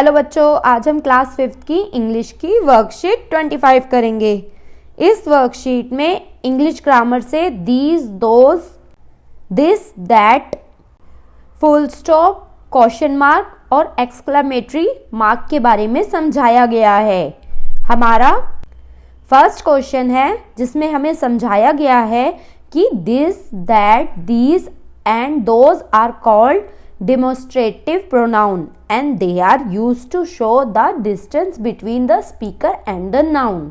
Hello बच्चों, आज हम क्लास 5th की इंग्लिश की वर्कशीट 25 करेंगे। इस वर्कशीट में इंग्लिश ग्रामर से these, those, this, that, full stop, question mark और एक्सक्लेमेटरी मार्क के बारे में समझाया गया है। हमारा फर्स्ट क्वेश्चन है जिसमें हमें समझाया गया है कि this, that, these and those are called demonstrative pronoun and they are used to show the distance between the speaker and the noun.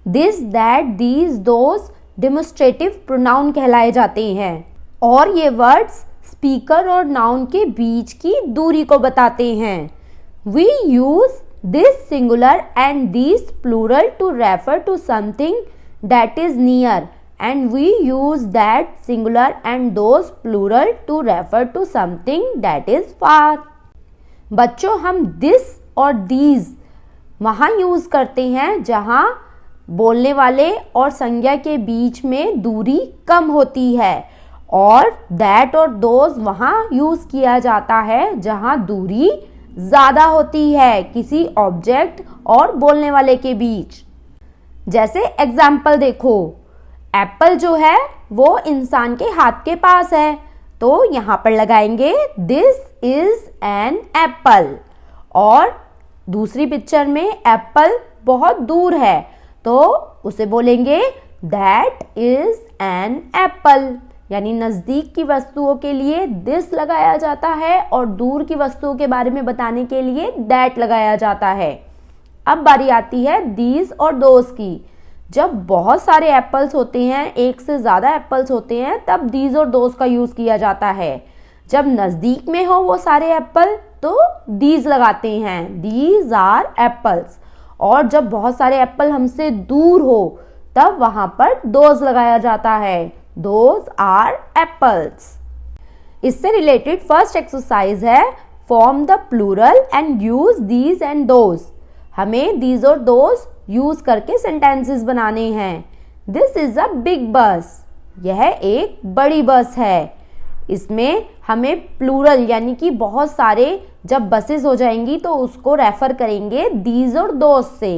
This, that, these, those demonstrative pronoun कहलाए जाते हैं और ये words speaker और noun के बीच की दूरी को बताते हैं। We use this singular and these plural to refer to something that is near and we use that singular and those plural to refer to something that is far. बच्चों, हम this और these वहाँ use करते हैं जहाँ बोलने वाले और संज्ञा के बीच में दूरी कम होती है और that और those वहाँ यूज किया जाता है जहाँ दूरी ज़्यादा होती है किसी ऑब्जेक्ट और बोलने वाले के बीच। जैसे एग्जाम्पल देखो, एप्पल जो है वो इंसान के हाथ के पास है तो यहाँ पर लगाएंगे दिस इज एन एप्पल और दूसरी पिक्चर में एप्पल बहुत दूर है तो उसे बोलेंगे दैट इज एन एप्पल। यानी नज़दीक की वस्तुओं के लिए दिस लगाया जाता है और दूर की वस्तुओं के बारे में बताने के लिए दैट लगाया जाता है। अब बारी आती है दीज और दोज की। जब बहुत सारे एप्पल्स होते हैं, एक से ज़्यादा एप्पल्स होते हैं, तब दीज और दोज का यूज़ किया जाता है। जब नज़दीक में हो वो सारे एप्पल तो दीज लगाते हैं, दीज आर एप्पल्स। और जब बहुत सारे एप्पल हमसे दूर हो तब वहाँ पर दोज लगाया जाता है, दोज आर एप्पल्स। इससे रिलेटेड फर्स्ट एक्सरसाइज है form the plural and use these and those. हमें दीज और दोज यूज करके सेंटेंसेस बनाने हैं। दिस इज अ बिग बस, यह एक बड़ी बस है। इसमें हमें प्लूरल यानी कि बहुत सारे जब बसेस हो जाएंगी तो उसको रेफर करेंगे दीज और दोज से।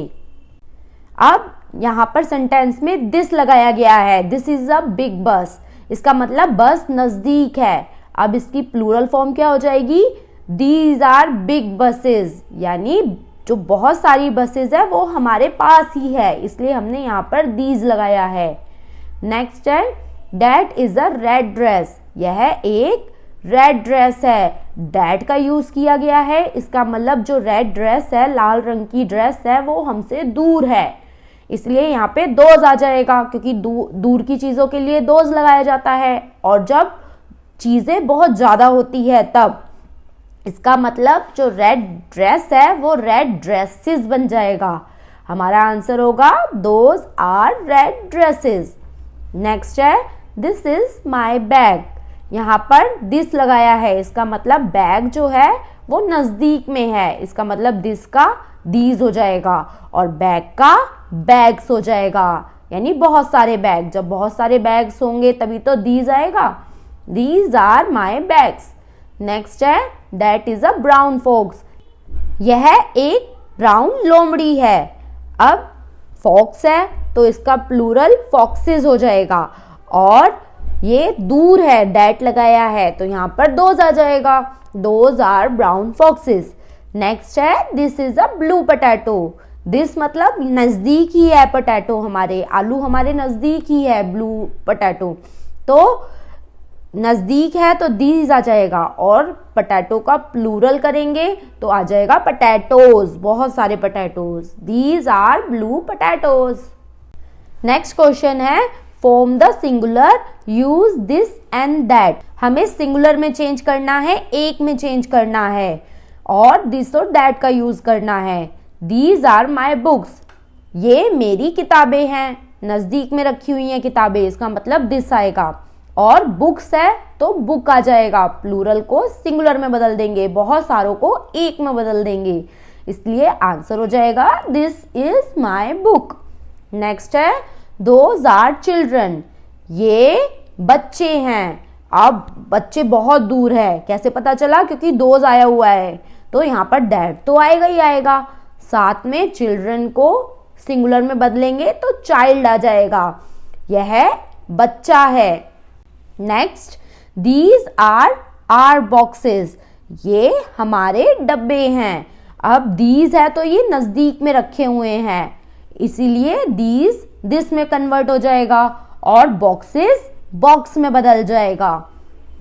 अब यहाँ पर सेंटेंस में दिस लगाया गया है, दिस इज अ बिग बस, इसका मतलब बस नजदीक है। अब इसकी प्लूरल फॉर्म क्या हो जाएगी, दीज आर बिग बसेस, यानी जो बहुत सारी बसेस है वो हमारे पास ही है, इसलिए हमने यहाँ पर दीज लगाया है। नेक्स्ट है that is a red dress, यह एक रेड ड्रेस है। दैट का यूज किया गया है, इसका मतलब जो रेड ड्रेस है, लाल रंग की ड्रेस है, वो हमसे दूर है, इसलिए यहाँ पे दोज आ जाएगा क्योंकि दूर की चीजों के लिए दोज लगाया जाता है। और जब चीजें बहुत ज्यादा होती है तब इसका मतलब जो रेड ड्रेस है वो रेड ड्रेसेस बन जाएगा। हमारा आंसर होगा those are red dresses. Next है दिस इज माई बैग, यहाँ पर दिस लगाया है, इसका मतलब बैग जो है वो नजदीक में है, इसका मतलब दिस का दीज हो जाएगा और बैग का बैग्स हो जाएगा, यानी बहुत सारे बैग। जब बहुत सारे बैग्स होंगे तभी तो दीज आएगा, these are my bags. Next है that is a brown fox, यह एक ब्राउन लोमड़ी है। अब फॉक्स है तो इसका प्लूरल फॉक्सेस हो जाएगा और ये दूर है, दैट लगाया है तो यहाँ पर दोज आ जाएगा, those are brown foxes. Next है this is a blue potato, this मतलब नजदीक ही है, पोटैटो हमारे आलू हमारे नजदीक ही है, ब्लू पोटैटो तो नजदीक है तो दीज आ जाएगा और पोटैटो का प्लूरल करेंगे तो आ जाएगा पोटैटोज, बहुत सारे potatoes, these are blue potatoes. Next question है form the singular use this and that. हमें सिंगुलर में चेंज करना है, एक में चेंज करना है और दिस और दैट का यूज करना है। दीज आर माई बुक्स, ये मेरी किताबें हैं, नजदीक में रखी हुई हैं किताबें, इसका मतलब दिस आएगा। और बुक्स है तो बुक आ जाएगा, प्लूरल को सिंगुलर में बदल देंगे, बहुत सारों को एक में बदल देंगे, इसलिए आंसर हो जाएगा this is my book. Next है दोज आर चिल्ड्रन, ये बच्चे हैं। अब बच्चे बहुत दूर है, कैसे पता चला, क्योंकि दोज आया हुआ है, तो यहाँ पर दैट तो आएगा ही आएगा, साथ में चिल्ड्रन को सिंगुलर में बदलेंगे तो चाइल्ड आ जाएगा, यह बच्चा है। नेक्स्ट, दीज आर बॉक्सेस, ये हमारे डब्बे हैं। अब दीज है तो ये नजदीक में रखे हुए हैं, इसीलिए दीज दिस में कन्वर्ट हो जाएगा और बॉक्सेस बॉक्स में बदल जाएगा।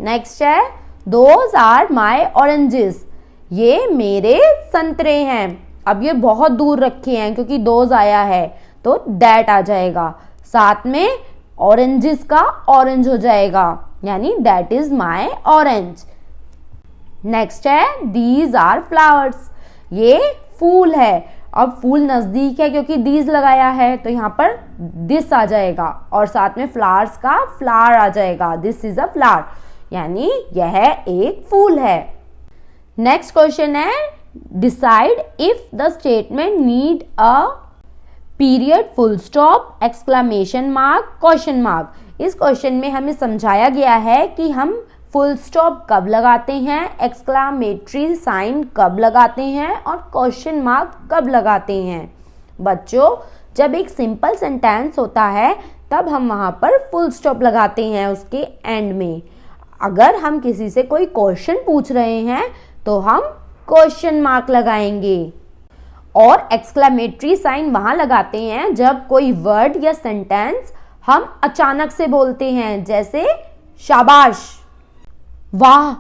नेक्स्ट है, दोज आर माई ऑरेंजेस, ये मेरे संतरे हैं। अब ये बहुत दूर रखे हैं क्योंकि दोज आया है तो दैट आ जाएगा, साथ में ऑरेंजेस का ऑरेंज हो जाएगा, यानी that is my orange. Next है, दीज आर फ्लावर्स, ये फूल है। अब फूल नजदीक है क्योंकि दीज लगाया है तो यहाँ पर दिस आ जाएगा और साथ में फ्लावर्स का फ्लावर आ जाएगा, दिस इज अ फ्लावर, यानी यह एक फूल है। नेक्स्ट क्वेश्चन है, decide if the statement need a period, full stop, exclamation mark, question mark. इस क्वेश्चन में हमें समझाया गया है कि हम फुल स्टॉप कब लगाते हैं, एक्सक्लेमेटरी साइन कब लगाते हैं और क्वेश्चन मार्क कब लगाते हैं। बच्चों, जब एक सिंपल सेंटेंस होता है तब हम वहां पर फुल स्टॉप लगाते हैं उसके एंड में। अगर हम किसी से कोई क्वेश्चन पूछ रहे हैं तो हम क्वेश्चन मार्क लगाएंगे, और एक्सक्लेमेटरी साइन वहां लगाते हैं जब कोई वर्ड या सेंटेंस हम अचानक से बोलते हैं, जैसे शाबाश, वाह,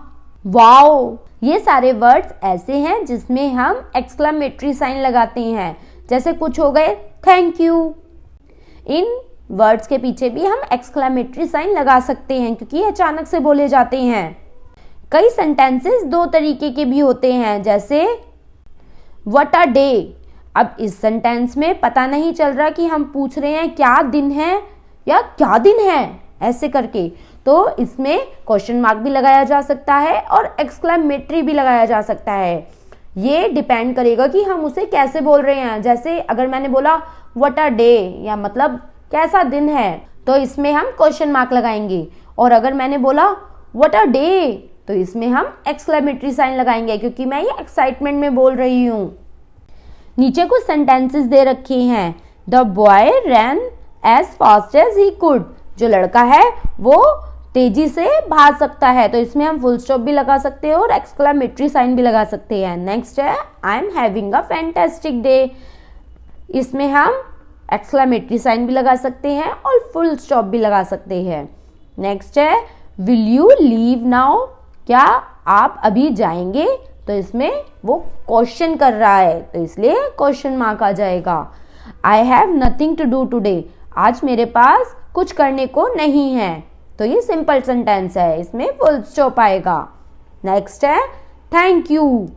वाओ। ये सारे वर्ड्स ऐसे हैं जिसमें हम एक्सक्लेमेटरी साइन लगाते हैं, जैसे कुछ हो गए थैंक यू। इन वर्ड्स के पीछे भी हम एक्सक्लेमेटरी साइन लगा सकते हैं क्योंकि ये अचानक से बोले जाते हैं। कई सेंटेंसेस दो तरीके के भी होते हैं, जैसे व्हाट अ डे। अब इस सेंटेंस में पता नहीं चल रहा कि हम पूछ रहे हैं क्या दिन है या क्या दिन है, ऐसे करके, तो इसमें क्वेश्चन मार्क भी लगाया जा सकता है और एक्सक्लेमेटरी भी लगाया जा सकता है। ये डिपेंड करेगा कि हम उसे कैसे बोल रहे हैं। जैसे अगर मैंने बोला व्हाट अ डे, या मतलब कैसा दिन है, तो इसमें हम क्वेश्चन मार्क लगाएंगे, और अगर मैंने बोला व्हाट अ डे तो इसमें हम एक्सक्लेमेटरी साइन लगाएंगे क्योंकि मैं ये एक्साइटमेंट में बोल रही हूँ। नीचे कुछ सेंटेंसेस दे रखे हैं, the boy ran as fast as he could, जो लड़का है वो तेजी से भाग सकता है, तो इसमें हम फुल स्टॉप भी लगा सकते हैं और एक्सक्लेमेटरी साइन भी लगा सकते हैं। नेक्स्ट है, I am having a fantastic day, इसमें हम एक्सक्लेमेटरी साइन भी लगा सकते हैं और फुल स्टॉप भी लगा सकते हैं। नेक्स्ट है, विल यू लीव नाउ, क्या आप अभी जाएंगे, तो इसमें वो क्वेश्चन कर रहा है तो इसलिए क्वेश्चन मार्क आ जाएगा। I have nothing to do today, आज मेरे पास कुछ करने को नहीं है, तो ये सिंपल सेंटेंस है, इसमें फुल स्टॉप आएगा। नेक्स्ट है, थैंक यू।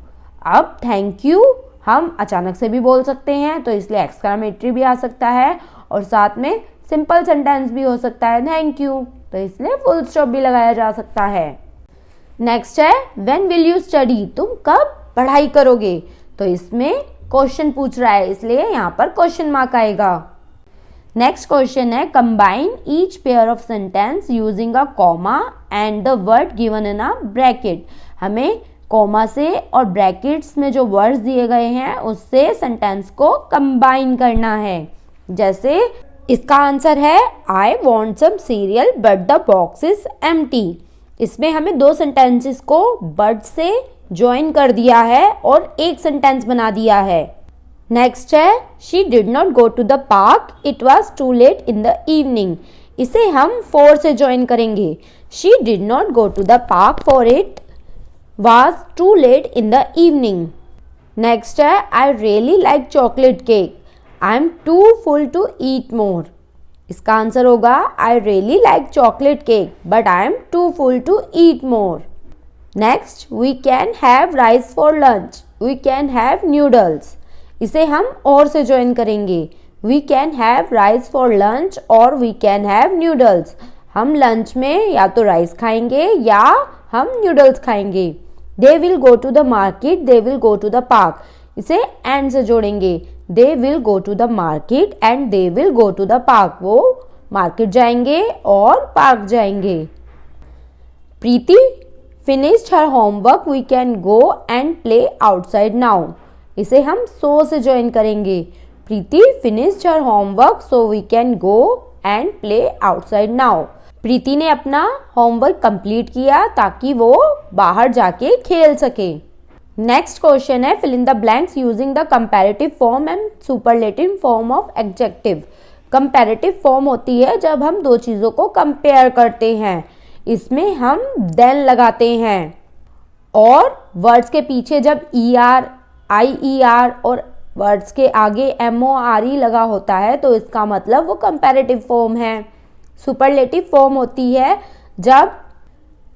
अब थैंक यू हम अचानक से भी बोल सकते हैं तो इसलिए एक्सक्लेमेटरी भी आ सकता है और साथ में सिंपल सेंटेंस भी हो सकता है थैंक यू, तो इसलिए फुल स्टॉप भी लगाया जा सकता है। नेक्स्ट है, व्हेन विल यू स्टडी, तुम कब पढ़ाई करोगे, तो इसमें क्वेश्चन पूछ रहा है इसलिए यहाँ पर क्वेश्चन मार्क आएगा। नेक्स्ट क्वेश्चन है, combine each pair of sentence using a comma and the word given in a bracket. हमें कॉमा से और ब्रैकेट्स में जो वर्ड्स दिए गए हैं उससे सेंटेंस को कंबाइन करना है। जैसे इसका आंसर है, I want some cereal but the box is empty. इसमें हमें दो सेंटेंसेस को बट से ज्वाइन कर दिया है और एक सेंटेंस बना दिया है। नेक्स्ट है, she did not go to the park, it was too late in the evening. इसे हम फोर से ज्वाइन करेंगे। She did not go to the park for it was too late in the evening. Next है, I really like chocolate cake, I am too full to eat more. इसका answer होगा, I really like chocolate cake but I am too full to eat more. Next, we can have rice for lunch, we can have noodles. इसे हम और से join करेंगे। We can have rice for lunch और we can have noodles. हम lunch में या तो राइस खाएंगे या हम न्यूडल्स खाएंगे। They will go to the market, they will go to the park. इसे एंड से जोड़ेंगे। They will go to the market and they will go to the park. वो मार्केट जाएंगे और पार्क जाएंगे। Preeti finished her homework we can go and play outside now. इसे हम so से ज्वाइन करेंगे। Preeti finished her homework so we can go and play outside now. Preeti ने अपना होमवर्क कंप्लीट किया ताकि वो बाहर जाके खेल सके। नेक्स्ट क्वेश्चन है fill in the blanks using the comparative form and superlative form of adjective. Comparative form होती है जब हम दो चीजों को कंपेयर करते हैं, इसमें हम देन लगाते हैं और वर्ड्स के पीछे जब ER, IER और वर्ड्स के आगे MORE लगा होता है तो इसका मतलब वो कंपैरेटिव फॉर्म है। सुपरलेटिव फॉर्म होती है जब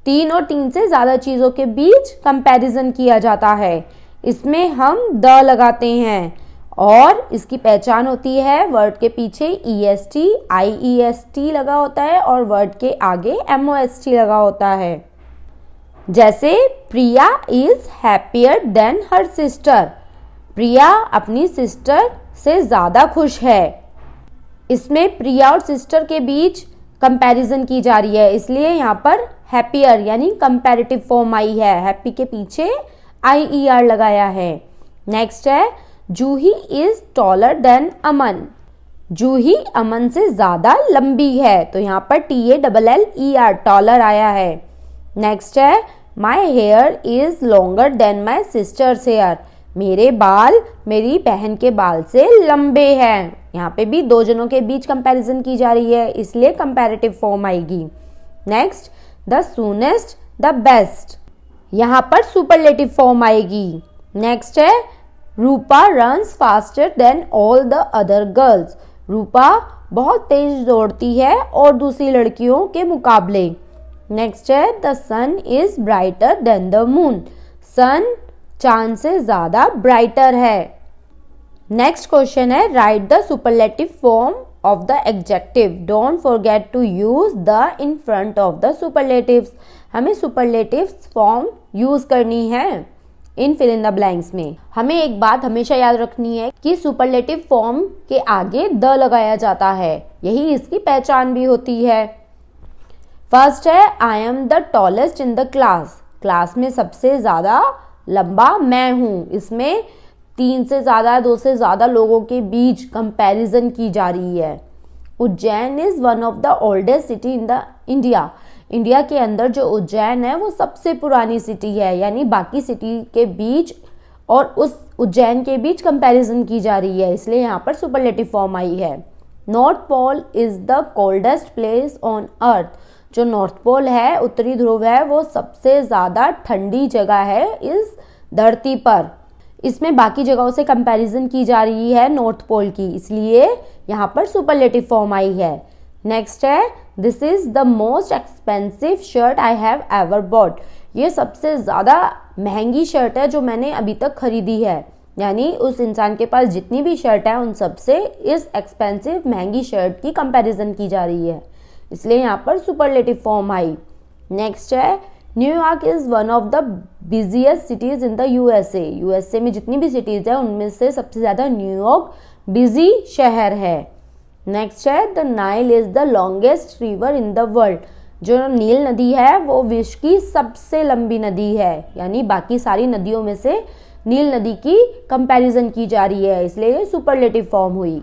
3 और 3 से ज़्यादा चीज़ों के बीच कंपैरिजन किया जाता है, इसमें हम द लगाते हैं और इसकी पहचान होती है वर्ड के पीछे EST, IEST लगा होता है और वर्ड के आगे MOST लगा होता है। जैसे Priya is happier than her sister. Priya अपनी सिस्टर से ज़्यादा खुश है। इसमें प्रिया और सिस्टर के बीच कंपैरिजन की जा रही है, इसलिए यहाँ पर हैप्पियर यानी कंपैरेटिव फॉर्म आई है। हैप्पी के पीछे IER लगाया है। नेक्स्ट है जूही इज टॉलर देन अमन। जूही अमन से ज़्यादा लंबी है, तो यहाँ पर TALLER टॉलर आया है। नेक्स्ट है my hair is longer than my sister's hair. मेरे बाल मेरी बहन के बाल से लंबे हैं। यहाँ पे भी दो जनों के बीच कंपैरिजन की जा रही है, इसलिए कंपैरेटिव फॉर्म आएगी। Next the soonest the best, यहाँ पर सुपरलेटिव फॉर्म आएगी। नेक्स्ट है Rupa runs faster than all the other girls. Rupa बहुत तेज दौड़ती है और दूसरी लड़कियों के मुकाबले। नेक्स्ट है the sun is brighter than the moon. Sun चांद से ज्यादा ब्राइटर है। नेक्स्ट क्वेश्चन है write the superlative form of the adjective. Don't forget to use the in front of the superlatives. हमें सुपरलेटिव्स फॉर्म यूज करनी है in fill in the blanks में। हमें एक बात हमेशा याद रखनी है कि सुपरलेटिव फॉर्म के आगे द लगाया जाता है, यही इसकी पहचान भी होती है। फर्स्ट है I am the tallest in the class. Class में सबसे ज्यादा लंबा मैं हूं। इसमें 3 से ज्यादा 2 से ज्यादा लोगों के बीच कंपैरिजन की जा रही है। Ujjain is one of the oldest city in the India. India के अंदर जो उज्जैन है वो सबसे पुरानी सिटी है, यानी बाकी सिटी के बीच और उस उज्जैन के बीच कंपैरिजन की जा रही है, इसलिए यहाँ पर सुपरलेटिव फॉर्म आई है। North Pole is the coldest place on earth. जो नॉर्थ पोल है, उत्तरी ध्रुव है, वो सबसे ज्यादा ठंडी जगह है इस धरती पर। इसमें बाकी जगहों से कंपैरिजन की जा रही है नॉर्थ पोल की, इसलिए यहाँ पर सुपरलेटिव फॉर्म आई है। नेक्स्ट है this is the most expensive shirt I have ever bot. ये सबसे ज्यादा महंगी शर्ट है जो मैंने अभी तक खरीदी है, यानी उस इंसान के पास जितनी भी शर्ट है उन सबसे इस एक्सपेंसिव महंगी शर्ट की कंपैरिजन की जा रही है, इसलिए यहाँ पर सुपरलेटिव फॉर्म आई। नेक्स्ट है New York is one of the busiest cities in the USA. USA में जितनी भी सिटीज है उनमें से सबसे ज्यादा न्यूयॉर्क बिजी शहर है। नेक्स्ट है the Nile is the longest river in the world. जो नील नदी है वो विश्व की सबसे लंबी नदी है, यानी बाकी सारी नदियों में से नील नदी की कंपैरिजन की जा रही है, इसलिए ये सुपरलेटिव फॉर्म हुई।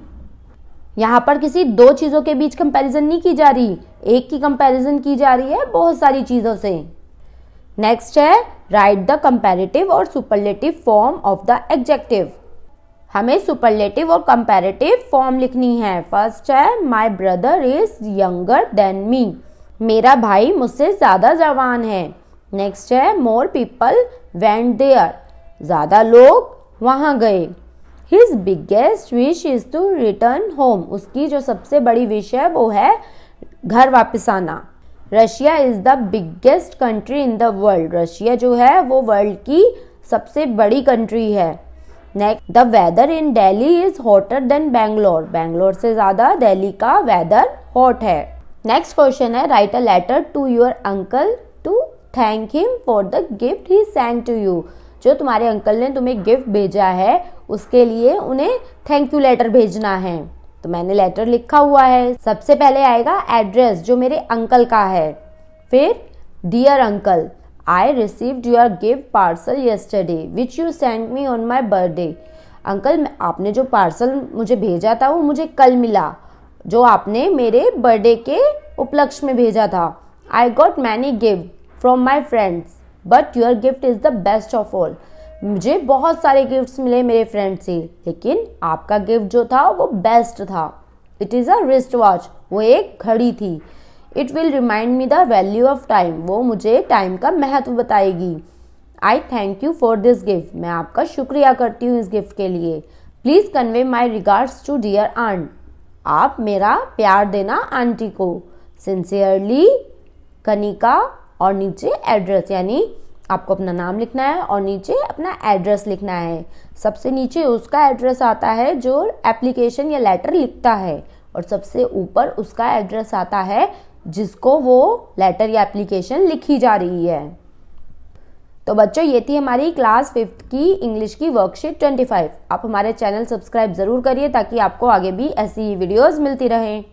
यहाँ पर किसी दो चीजों के बीच कंपैरिजन नहीं की जा रही, एक की कंपैरिजन की जा रही है बहुत सारी चीजों से। नेक्स्ट है राइट द कंपैरेटिव और superlative form of the adjective. हमें सुपरलेटिव और कंपैरेटिव फॉर्म लिखनी है। फर्स्ट है my brother is younger than me. मेरा भाई मुझसे ज्यादा जवान है। नेक्स्ट है मोर पीपल वेंट देयर। ज्यादा लोग वहां गए। His biggest wish is to return home. उसकी जो सबसे बड़ी विश है वो है घर वापस आना। Russia is the biggest country in the world. Russia जो है वो वर्ल्ड की सबसे बड़ी कंट्री है। Next the weather in Delhi is hotter than Bangalore. Bangalore से ज्यादा दिल्ली का वेदर हॉट है। नेक्स्ट क्वेश्चन है write a letter to your uncle to thank him for the gift he send to you. जो तुम्हारे अंकल ने तुम्हें गिफ्ट भेजा है उसके लिए उन्हें थैंक यू लेटर भेजना है, तो मैंने लेटर लिखा हुआ है। सबसे पहले आएगा एड्रेस जो मेरे अंकल का है, फिर dear uncle, I received your gift parcel yesterday which you sent me on my birthday. अंकल आपने जो पार्सल मुझे भेजा था वो मुझे कल मिला, जो आपने मेरे बर्थडे के उपलक्ष्य में भेजा था. I got many gift from my friends but your gift is the best of all. मुझे बहुत सारे गिफ्ट्स मिले मेरे फ्रेंड से, लेकिन आपका गिफ्ट जो था वो बेस्ट था. It is a wrist watch. वो एक घड़ी थी. इट विल रिमाइंड मी द वैल्यू ऑफ टाइम. वो मुझे टाइम का महत्व बताएगी. I thank you for this gift. मैं आपका शुक्रिया करती हूँ इस गिफ्ट के लिए. Please convey my regards to dear aunt. आप मेरा प्यार देना आंटी को. सिंसियरली कनिका और नीचे एड्रेस, यानी आपको अपना नाम लिखना है और नीचे अपना एड्रेस लिखना है. सबसे नीचे उसका एड्रेस आता है जो एप्लीकेशन या लेटर लिखता है, और सबसे ऊपर उसका एड्रेस आता है जिसको वो लेटर या एप्लीकेशन लिखी जा रही है. तो बच्चों, ये थी हमारी क्लास 5th की इंग्लिश की वर्कशीट 25. आप हमारे चैनल सब्सक्राइब ज़रूर करिए ताकि आपको आगे भी ऐसी वीडियोज़ मिलती रहें.